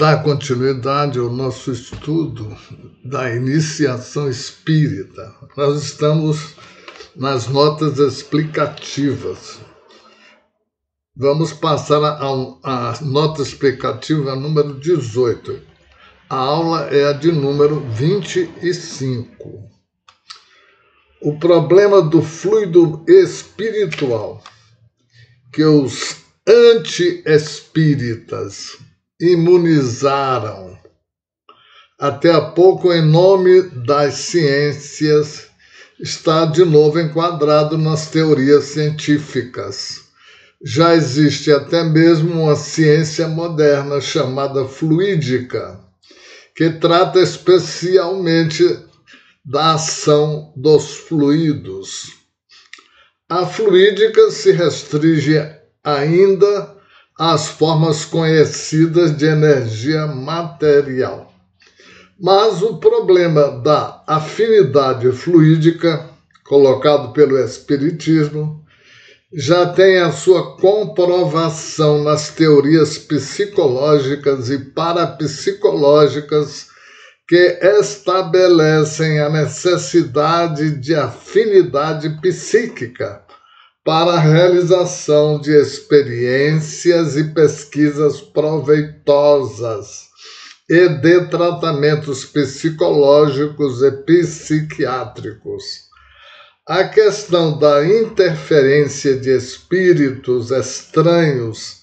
dar continuidade ao nosso estudo da iniciação espírita. Nós estamos nas notas explicativas. Vamos passar a nota explicativa número 18. A aula é a de número 25. O problema do fluido espiritual que os anti-espíritas imunizaram até há pouco em nome das ciências está de novo enquadrado nas teorias científicas. Já existe até mesmo uma ciência moderna chamada fluídica, que trata especialmente da ação dos fluidos. A fluídica se restringe ainda às formas conhecidas de energia material. Mas o problema da afinidade fluídica, colocado pelo Espiritismo, já tem a sua comprovação nas teorias psicológicas e parapsicológicas que estabelecem a necessidade de afinidade psíquica para a realização de experiências e pesquisas proveitosas e de tratamentos psicológicos e psiquiátricos. A questão da interferência de espíritos estranhos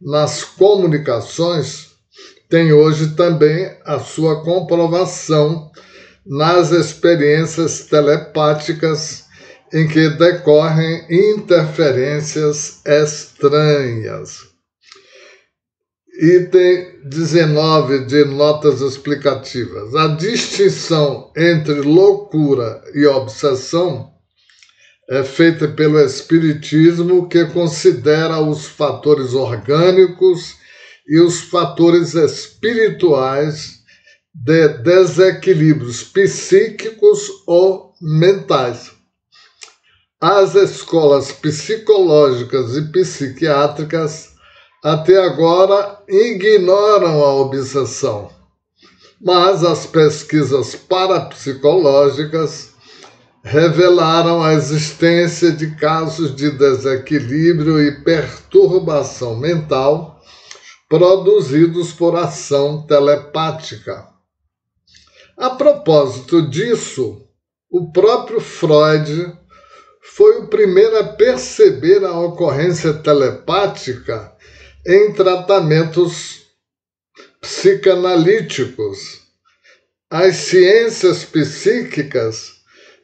nas comunicações tem hoje também a sua comprovação nas experiências telepáticas em que decorrem interferências estranhas. Item 19 de notas explicativas. A distinção entre loucura e obsessão é feita pelo Espiritismo, que considera os fatores orgânicos e os fatores espirituais de desequilíbrios psíquicos ou mentais. As escolas psicológicas e psiquiátricas até agora ignoram a obsessão, mas as pesquisas parapsicológicas revelaram a existência de casos de desequilíbrio e perturbação mental produzidos por ação telepática. A propósito disso, o próprio Freud foi o primeiro a perceber a ocorrência telepática em tratamentos psicanalíticos. As ciências psíquicas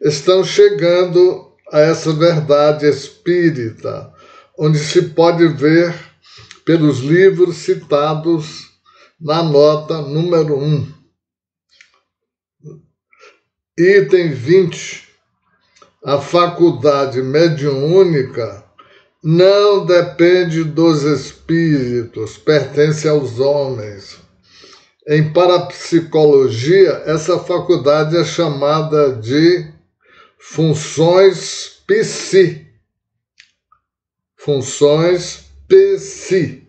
estão chegando a essa verdade espírita, onde se pode ver pelos livros citados na nota número 1. Item 20. A faculdade mediúnica não depende dos espíritos, pertence aos homens. Em parapsicologia, essa faculdade é chamada de funções psi. Funções psi.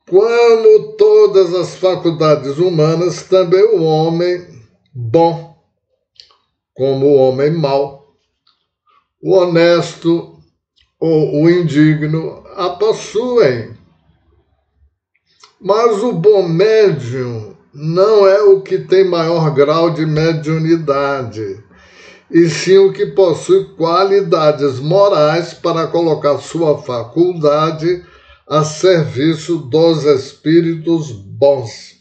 Como todas as faculdades humanas, também o homem bom, como o homem mau, o honesto ou o indigno a possuem. Mas o bom médium não é o que tem maior grau de mediunidade, e sim o que possui qualidades morais para colocar sua faculdade a serviço dos espíritos bons.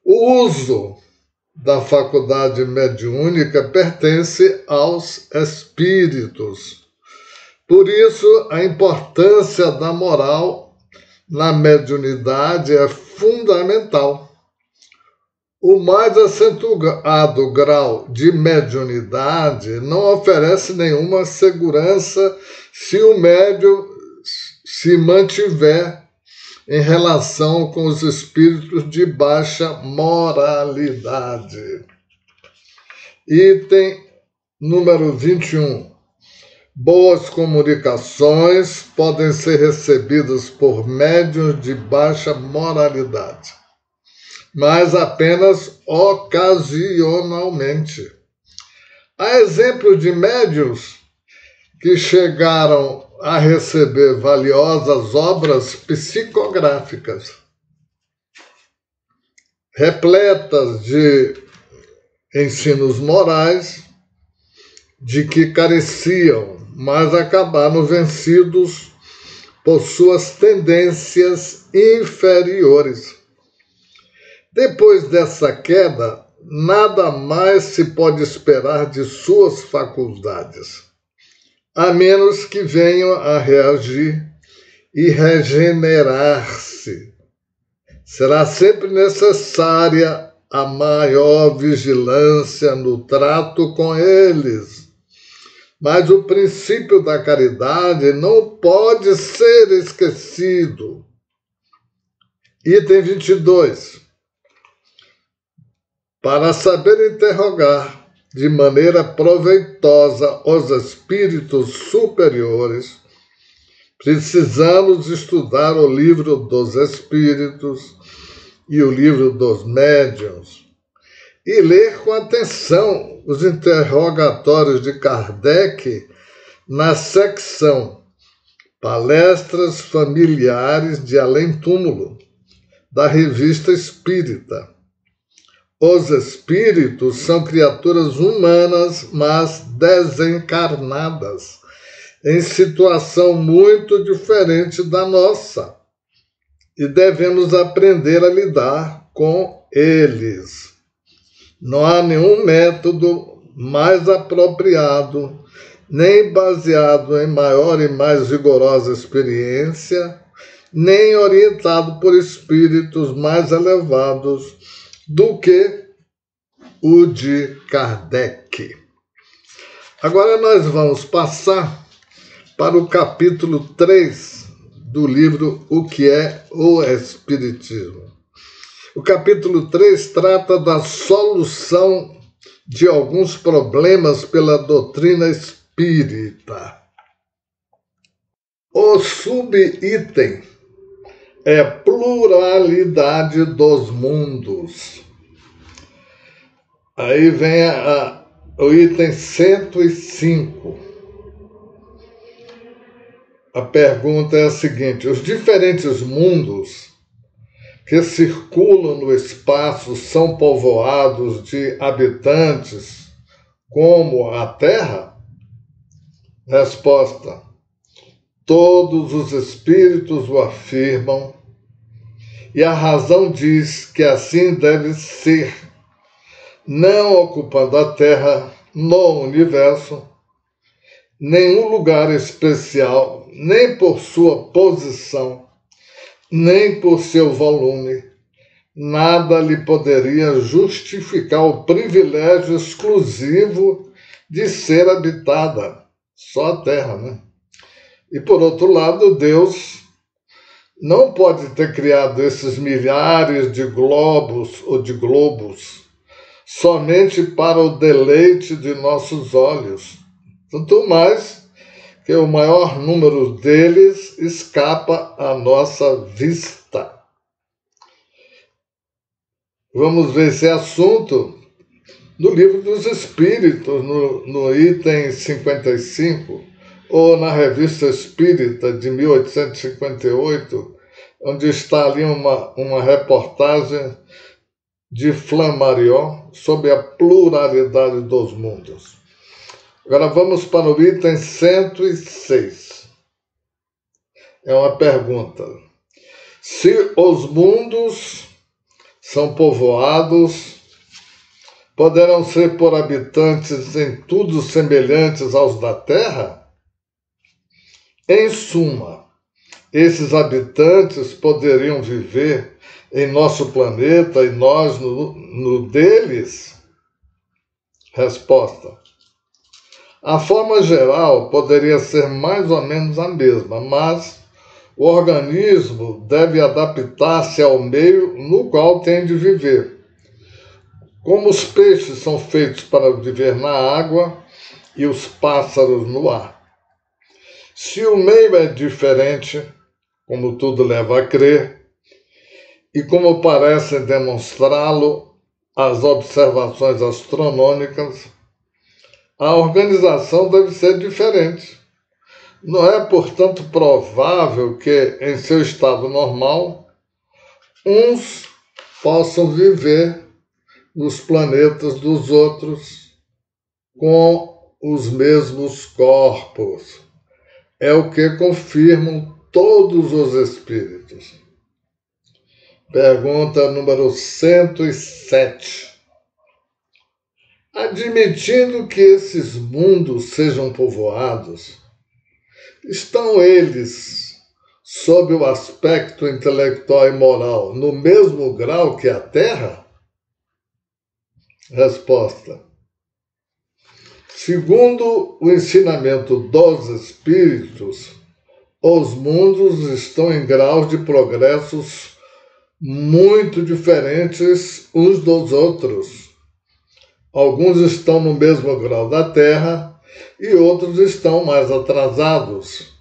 O uso da faculdade mediúnica pertence aos espíritos. Por isso, a importância da moral na mediunidade é fundamental. O mais acentuado grau de mediunidade não oferece nenhuma segurança se o médium se mantiver em relação com os espíritos de baixa moralidade. Item número 21. Boas comunicações podem ser recebidas por médiuns de baixa moralidade, mas apenas ocasionalmente. Há exemplo de médiuns que chegaram a receber valiosas obras psicográficas, repletas de ensinos morais, de que careciam, mas acabaram vencidos por suas tendências inferiores. Depois dessa queda, nada mais se pode esperar de suas faculdades, a menos que venham a reagir e regenerar-se. Será sempre necessária a maior vigilância no trato com eles. Mas o princípio da caridade não pode ser esquecido. Item 22. Para saber interrogar de maneira proveitosa os espíritos superiores, precisamos estudar o livro dos Espíritos e o livro dos Médiuns e ler com atenção os interrogatórios de Kardec na secção Palestras Familiares de Além-Túmulo, da Revista Espírita. Os espíritos são criaturas humanas, mas desencarnadas, em situação muito diferente da nossa, e devemos aprender a lidar com eles. Não há nenhum método mais apropriado, nem baseado em maior e mais vigorosa experiência, nem orientado por espíritos mais elevados do que o de Kardec. Agora nós vamos passar para o capítulo 3 do livro O que é o Espiritismo. O capítulo 3 trata da solução de alguns problemas pela doutrina espírita. O subitem é pluralidade dos mundos. Aí vem o item 105. A pergunta é a seguinte: os diferentes mundos que circulam no espaço são povoados de habitantes como a Terra? Resposta: todos os espíritos o afirmam, e a razão diz que assim deve ser, não ocupando a Terra no universo nenhum lugar especial, nem por sua posição, nem por seu volume. Nada lhe poderia justificar o privilégio exclusivo de ser habitada, só a Terra, né? E por outro lado, Deus não pode ter criado esses milhares de globos ou de globos somente para o deleite de nossos olhos, tanto mais que o maior número deles escapa à nossa vista. Vamos ver esse assunto no Livro dos Espíritos, no item 55, ou na Revista Espírita de 1858, onde está ali uma reportagem de Flammarion sobre a pluralidade dos mundos. Agora vamos para o item 106. É uma pergunta. Se os mundos são povoados, poderão ser por habitantes em tudo semelhantes aos da Terra? Em suma, esses habitantes poderiam viver em nosso planeta e nós no deles? Resposta: a forma geral poderia ser mais ou menos a mesma, mas o organismo deve adaptar-se ao meio no qual tem de viver. Como os peixes são feitos para viver na água e os pássaros no ar. Se o meio é diferente, como tudo leva a crer, e como parecem demonstrá-lo as observações astronômicas, a organização deve ser diferente. Não é, portanto, provável que, em seu estado normal, uns possam viver nos planetas dos outros com os mesmos corpos. É o que confirmam todos os espíritos. Pergunta número 107. Admitindo que esses mundos sejam povoados, estão eles, sob o aspecto intelectual e moral, no mesmo grau que a Terra? Resposta. Segundo o ensinamento dos espíritos, os mundos estão em graus de progressos muito diferentes uns dos outros. Alguns estão no mesmo grau da Terra e outros estão mais atrasados.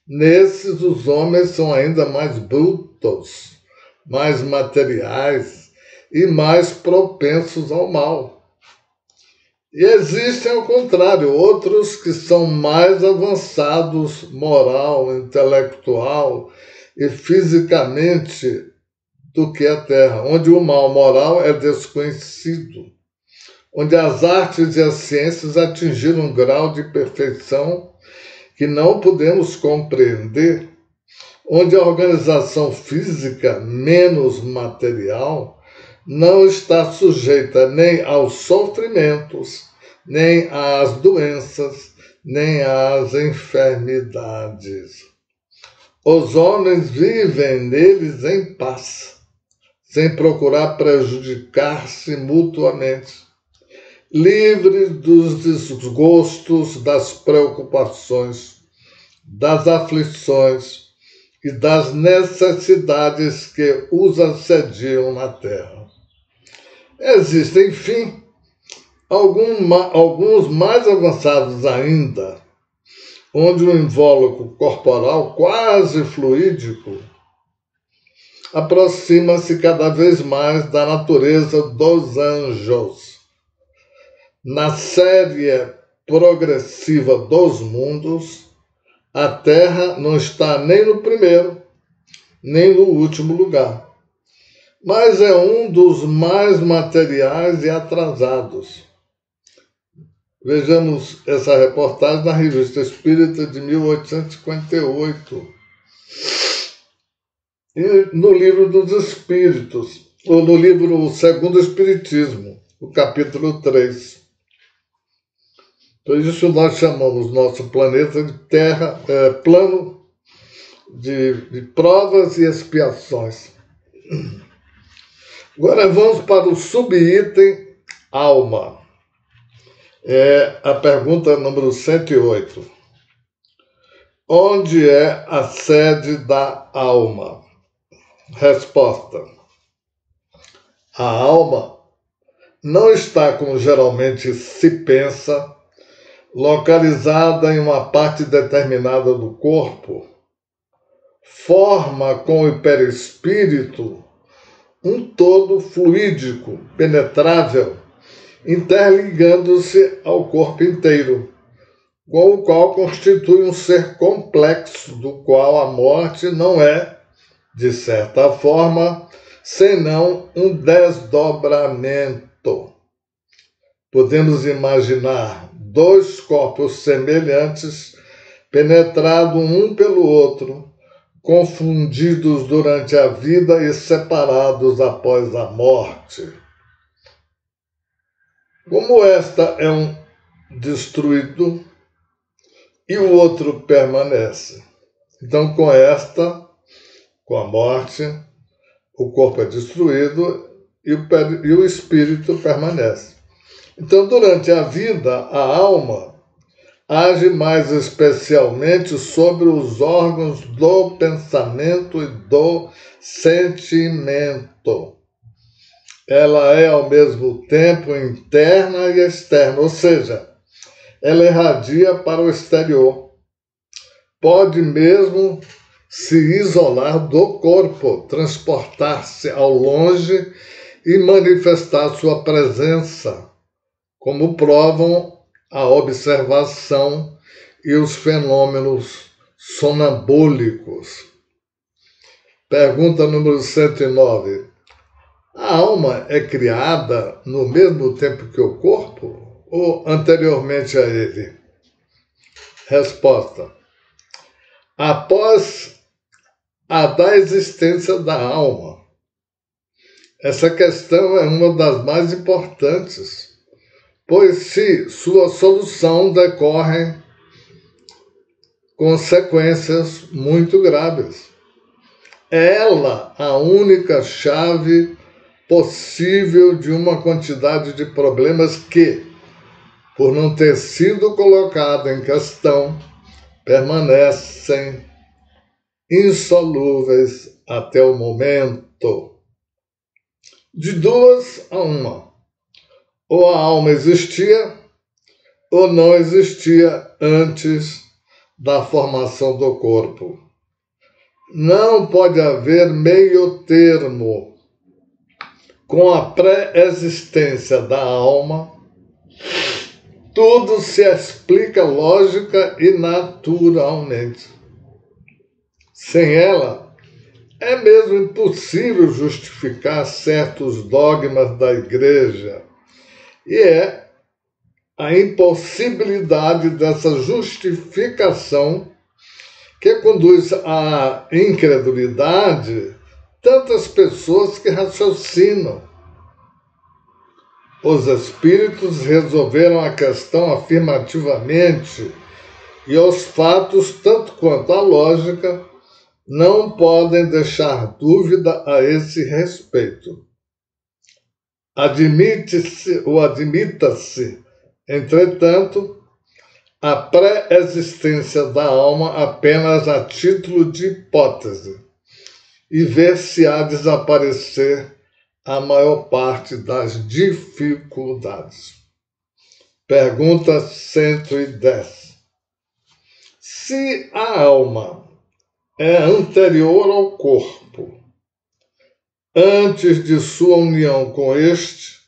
Nesses, os homens são ainda mais brutos, mais materiais e mais propensos ao mal. E existem, ao contrário, outros que são mais avançados moral, intelectual e fisicamente do que a Terra, onde o mal moral é desconhecido, onde as artes e as ciências atingiram um grau de perfeição que não podemos compreender, onde a organização física menos material não está sujeita nem aos sofrimentos, nem às doenças, nem às enfermidades. Os homens vivem neles em paz, sem procurar prejudicar-se mutuamente, livres dos desgostos, das preocupações, das aflições e das necessidades que os assediam na Terra. Existem, enfim, alguns mais avançados ainda, onde o invólucro corporal quase fluídico aproxima-se cada vez mais da natureza dos anjos. Na série progressiva dos mundos, a Terra não está nem no primeiro, nem no último lugar, mas é um dos mais materiais e atrasados. Vejamos essa reportagem na Revista Espírita de 1858. E no Livro dos Espíritos, ou no livro Segundo o Espiritismo, o capítulo 3. Por isso nós chamamos nosso planeta de Terra, plano de provas e expiações. Agora vamos para o subitem alma. É a pergunta número 108. Onde é a sede da alma? Resposta. A alma não está, como geralmente se pensa, localizada em uma parte determinada do corpo. Forma com o perispírito um todo fluídico, penetrável, interligando-se ao corpo inteiro, com o qual constitui um ser complexo, do qual a morte não é, de certa forma, senão um desdobramento. Podemos imaginar dois corpos semelhantes, penetrados um pelo outro, confundidos durante a vida e separados após a morte. Como esta é um destruído e o outro permanece. Então, com a morte, o corpo é destruído e o espírito permanece. Então, durante a vida, a alma age mais especialmente sobre os órgãos do pensamento e do sentimento. Ela é, ao mesmo tempo, interna e externa, ou seja, ela irradia para o exterior. pode mesmo se isolar do corpo, transportar-se ao longe e manifestar sua presença, como provam a observação e os fenômenos sonambúlicos. Pergunta número 109. A alma é criada no mesmo tempo que o corpo ou anteriormente a ele? Resposta. Após a da existência da alma. Essa questão é uma das mais importantes, pois se sua solução decorre consequências muito graves. É ela a única chave possível de uma quantidade de problemas que, por não ter sido colocado em questão, permanecem insolúveis até o momento. De duas a uma. Ou a alma existia, ou não existia antes da formação do corpo. Não pode haver meio termo. Com a pré-existência da alma, tudo se explica lógica e naturalmente. Sem ela, é mesmo impossível justificar certos dogmas da Igreja, e é a impossibilidade dessa justificação que conduz à incredulidade tantas pessoas que raciocinam. Os espíritos resolveram a questão afirmativamente e os fatos, tanto quanto a lógica, não podem deixar dúvida a esse respeito. Admita-se, entretanto, a pré-existência da alma apenas a título de hipótese e ver se há desaparecer a maior parte das dificuldades. Pergunta 110. Se a alma é anterior ao corpo, antes de sua união com este,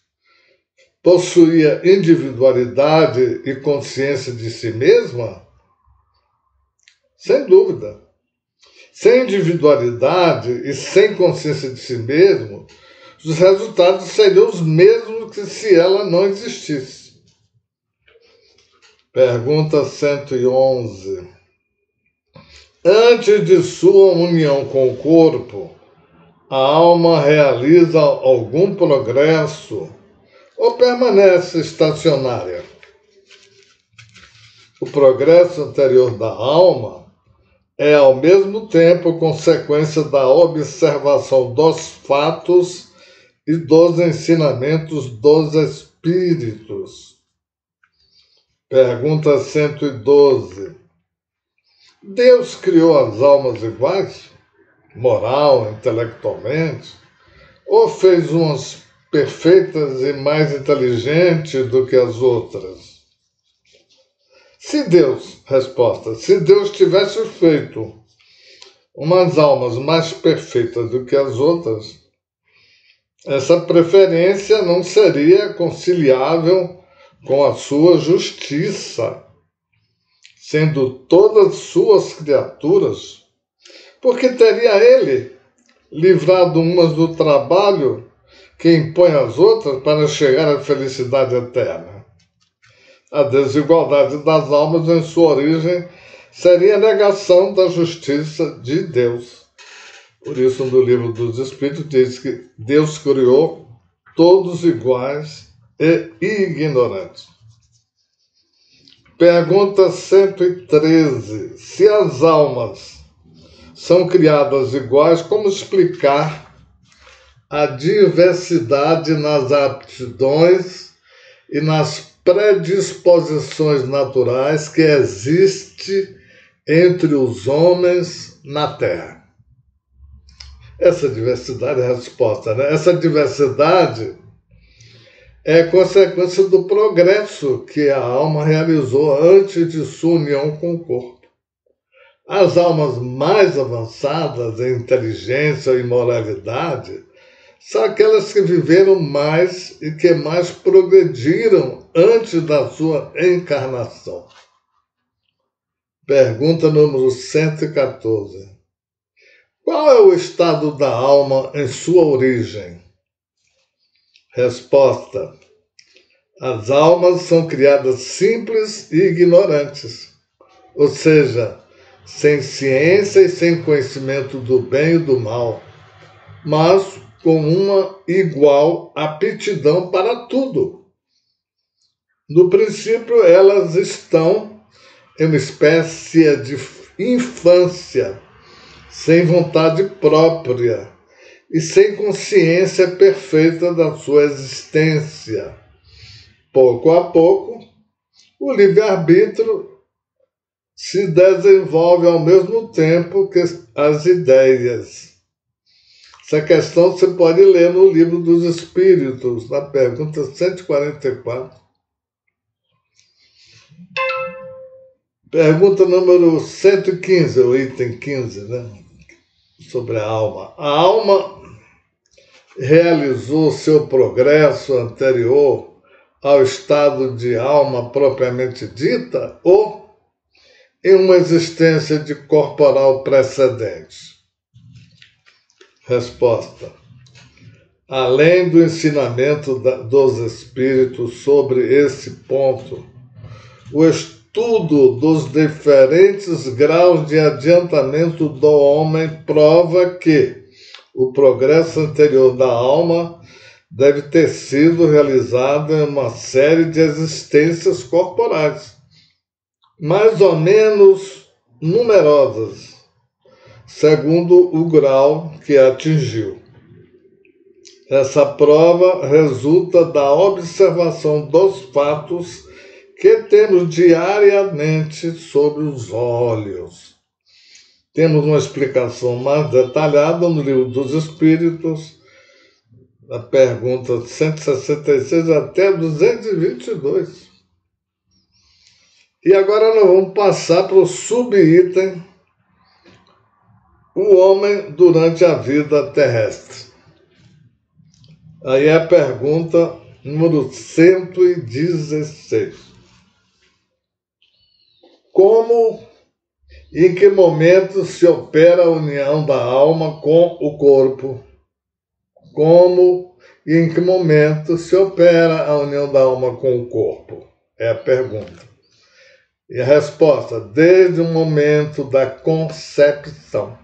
possuía individualidade e consciência de si mesma? Sem dúvida. Sem individualidade e sem consciência de si mesmo, os resultados seriam os mesmos que se ela não existisse. Pergunta 111. Antes de sua união com o corpo, a alma realiza algum progresso ou permanece estacionária? O progresso anterior da alma é, ao mesmo tempo, consequência da observação dos fatos e dos ensinamentos dos espíritos. Pergunta 112. Deus criou as almas iguais, moral, intelectualmente, ou fez umas perfeitas e mais inteligentes do que as outras? Se Deus tivesse feito umas almas mais perfeitas do que as outras, essa preferência não seria conciliável com a sua justiça, sendo todas suas criaturas, porque teria ele livrado umas do trabalho que impõe às outras para chegar à felicidade eterna. A desigualdade das almas em sua origem seria a negação da justiça de Deus. Por isso, no Livro dos Espíritos diz que Deus criou todos iguais e ignorantes. Pergunta 113. Se as almas são criadas iguais, como explicar a diversidade nas aptidões e nas predisposições naturais que existe entre os homens na Terra? Essa diversidade é a resposta, né? Essa diversidade é consequência do progresso que a alma realizou antes de sua união com o corpo. As almas mais avançadas em inteligência e moralidade são aquelas que viveram mais e que mais progrediram antes da sua encarnação. Pergunta número 114. Qual é o estado da alma em sua origem? Resposta. As almas são criadas simples e ignorantes, ou seja, sem ciência e sem conhecimento do bem e do mal, mas com uma igual aptidão para tudo. No princípio, elas estão em uma espécie de infância, sem vontade própria e sem consciência perfeita da sua existência. Pouco a pouco, o livre-arbítrio se desenvolve ao mesmo tempo que as ideias. Essa questão você pode ler no Livro dos Espíritos, na pergunta 144. Pergunta número 115, o item 15, né? Sobre a alma. A alma realizou seu progresso anterior ao estado de alma propriamente dita ou em uma existência de corporal precedente? Resposta. Além do ensinamento dos espíritos sobre esse ponto, o estudo dos diferentes graus de adiantamento do homem prova que o progresso anterior da alma deve ter sido realizado em uma série de existências corporais, mais ou menos numerosas, segundo o grau que atingiu. Essa prova resulta da observação dos fatos que temos diariamente sobre os olhos. Temos uma explicação mais detalhada no Livro dos Espíritos, na pergunta 166 até 222. E agora nós vamos passar para o subitem, o homem durante a vida terrestre. Aí é a pergunta número 116. Como e em que momento se opera a união da alma com o corpo? Como e em que momento se opera a união da alma com o corpo? É a pergunta. E a resposta: desde o momento da concepção.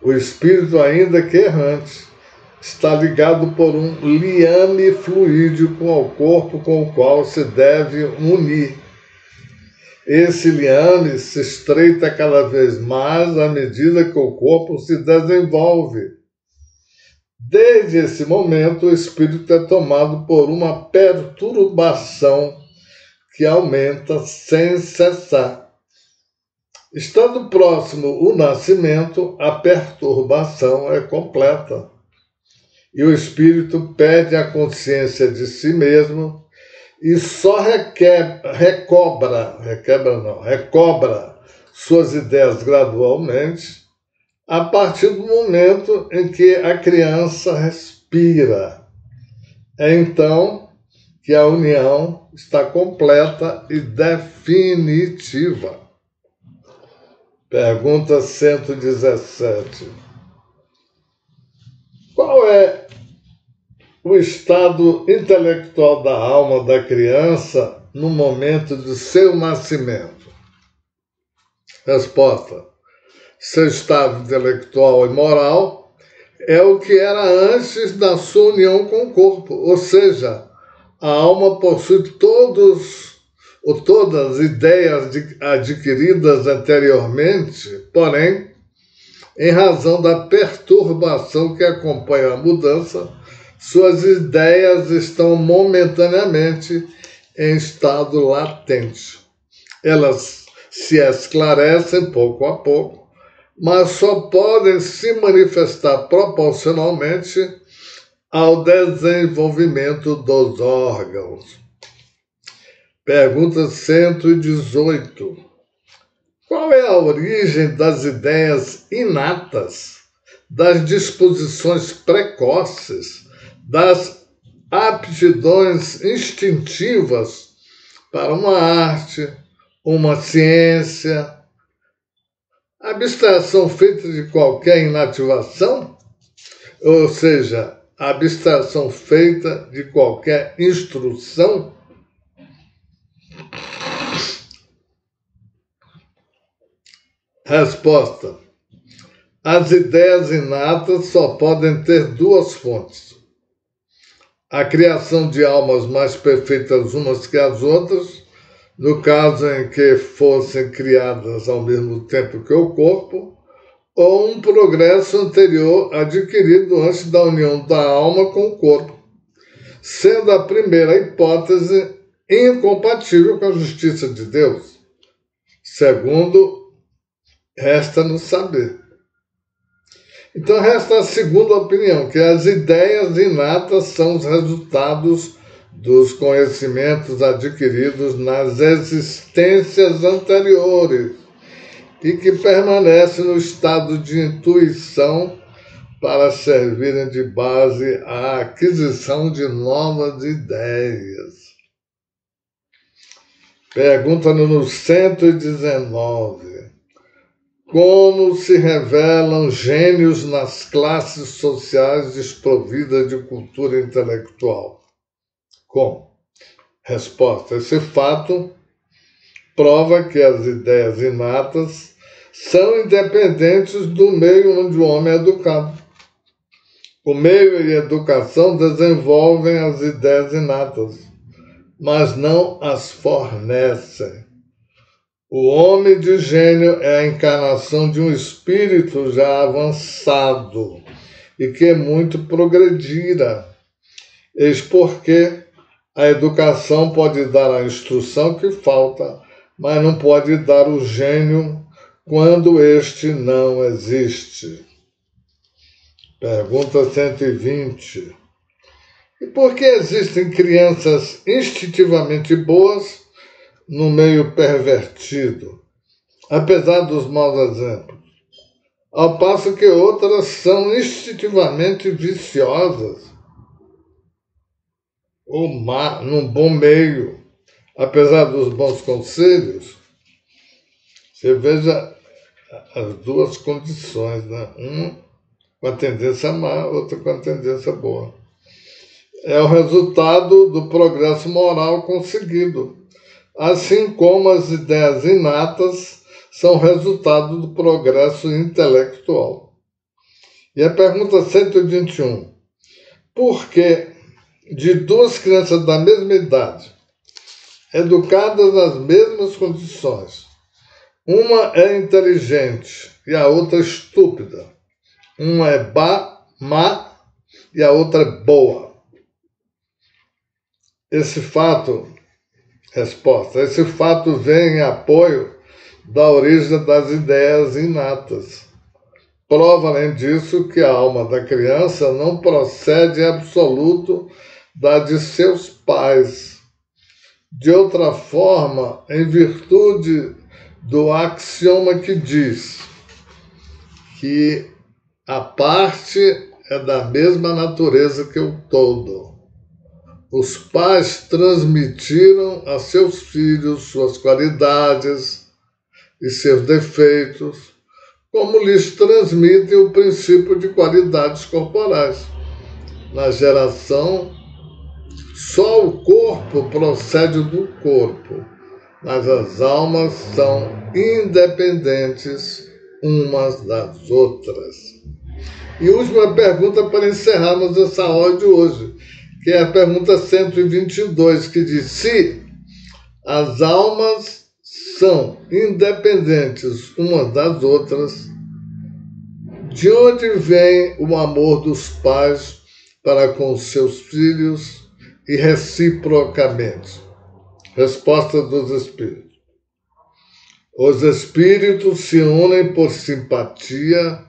O espírito, ainda que errante, está ligado por um liame fluídico ao corpo com o qual se deve unir. Esse liame se estreita cada vez mais à medida que o corpo se desenvolve. Desde esse momento, o espírito é tomado por uma perturbação que aumenta sem cessar. Estando próximo o nascimento, a perturbação é completa e o espírito perde a consciência de si mesmo e só recobra suas ideias gradualmente a partir do momento em que a criança respira. É então que a união está completa e definitiva. Pergunta 117. Qual é o estado intelectual da alma da criança no momento de seu nascimento? Resposta. Seu estado intelectual e moral é o que era antes da sua união com o corpo, ou seja, a alma possui todas as ideias adquiridas anteriormente, porém, em razão da perturbação que acompanha a mudança, suas ideias estão momentaneamente em estado latente. Elas se esclarecem pouco a pouco, mas só podem se manifestar proporcionalmente ao desenvolvimento dos órgãos. Pergunta 118. Qual é a origem das ideias inatas, das disposições precoces, das aptidões instintivas para uma arte, uma ciência? Abstração feita de qualquer inativação, ou seja, abstração feita de qualquer instrução? Resposta: as ideias inatas só podem ter duas fontes: a criação de almas mais perfeitas umas que as outras, no caso em que fossem criadas ao mesmo tempo que o corpo, ou um progresso anterior adquirido antes da união da alma com o corpo, sendo a primeira hipótese incompatível com a justiça de Deus. Segundo, resta-nos saber. Então resta a segunda opinião, que as ideias inatas são os resultados dos conhecimentos adquiridos nas existências anteriores e que permanecem no estado de intuição para servirem de base à aquisição de novas ideias. Pergunta número 119. Como se revelam gênios nas classes sociais desprovidas de cultura intelectual? Como? Resposta: esse fato prova que as ideias inatas são independentes do meio onde o homem é educado. O meio e a educação desenvolvem as ideias inatas, mas não as fornecem. O homem de gênio é a encarnação de um espírito já avançado e que muito progredira. Eis porque a educação pode dar a instrução que falta, mas não pode dar o gênio quando este não existe. Pergunta 120. E por que existem crianças instintivamente boas no meio pervertido, apesar dos maus exemplos, ao passo que outras são instintivamente viciosas, ou num bom meio, apesar dos bons conselhos? Você veja as duas condições, né? Uma com a tendência má, outra com a tendência boa. É o resultado do progresso moral conseguido, assim como as ideias inatas são resultado do progresso intelectual. E a pergunta 121. Por que de duas crianças da mesma idade, educadas nas mesmas condições, uma é inteligente e a outra estúpida, uma é má e a outra é boa? Resposta: esse fato vem em apoio da origem das ideias inatas. Prova, além disso, que a alma da criança não procede em absoluto da de seus pais. De outra forma, em virtude do axioma que diz que a parte é da mesma natureza que o todo, os pais transmitiram a seus filhos suas qualidades e seus defeitos, como lhes transmitem o princípio de qualidades corporais. Na geração, só o corpo procede do corpo, mas as almas são independentes umas das outras. E última pergunta para encerrarmos essa aula de hoje, que é a pergunta 122, que diz: se as almas são independentes umas das outras, de onde vem o amor dos pais para com seus filhos e reciprocamente? Resposta dos Espíritos: os Espíritos se unem por simpatia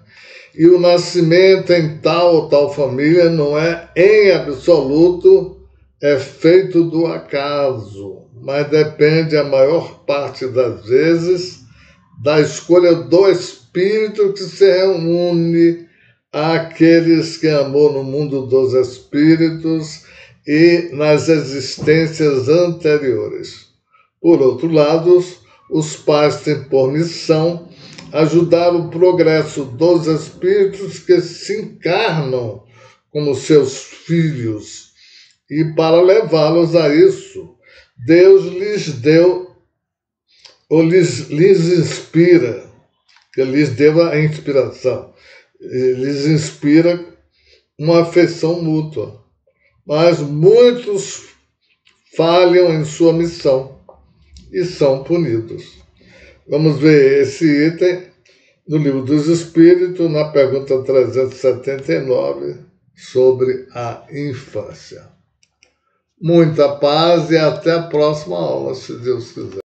e o nascimento em tal ou tal família não é, em absoluto, efeito do acaso, mas depende, a maior parte das vezes, da escolha do Espírito que se reúne àqueles que amou no mundo dos espíritos e nas existências anteriores. Por outro lado, os pais têm por missão ajudar o progresso dos espíritos que se encarnam como seus filhos, e para levá-los a isso, Deus lhes deu, ou lhes inspira, que lhes deu a inspiração, lhes inspira uma afeição mútua. Mas muitos falham em sua missão e são punidos. Vamos ver esse item no Livro dos Espíritos, na pergunta 379, sobre a infância. Muita paz e até a próxima aula, se Deus quiser.